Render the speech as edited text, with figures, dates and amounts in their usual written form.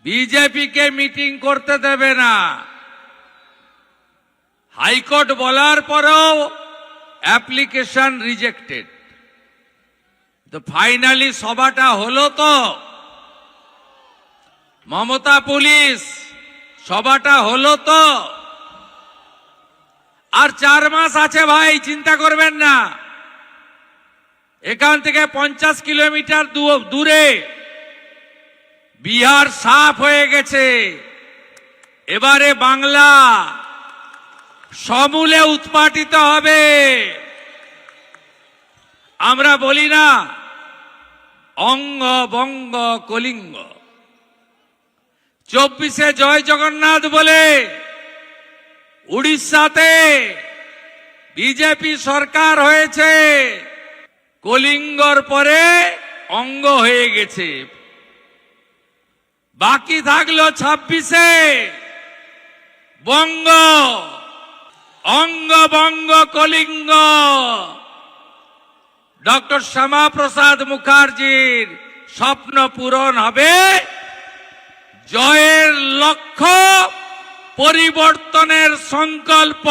বিজেপিকে মিটিং করতে দেবে না। হাইকোর্ট বলার পরেও অ্যাপ্লিকেশন রিজেক্টেড। তো ফাইনালি সভাটা হলো তো, মমতা পুলিশ সভাটা হলো তো। আর 4 মাস আছে ভাই, চিন্তা করবেন না। এখান থেকে 50 কিলোমিটার দূরে বিহার সাফ হয়ে গেছে। এবারে বাংলা সমূলে উৎপাটিত হবে। আমরা বলি না অঙ্গ বঙ্গ কলিঙ্গ। 24-এ জয় জগন্নাথ বলে উড়িষ্যাতে বিজেপি সরকার হয়েছে, কলিঙ্গর পরে অঙ্গ হয়ে গেছে। বাকি থাকলো 26-এ বঙ্গ। অঙ্গ বঙ্গ কলিঙ্গ। ডক্টর শ্যামাপ্রসাদ মুখার্জির স্বপ্ন পূরণ হবে। জয়ের লক্ষ্য, পরিবর্তনের সংকল্প।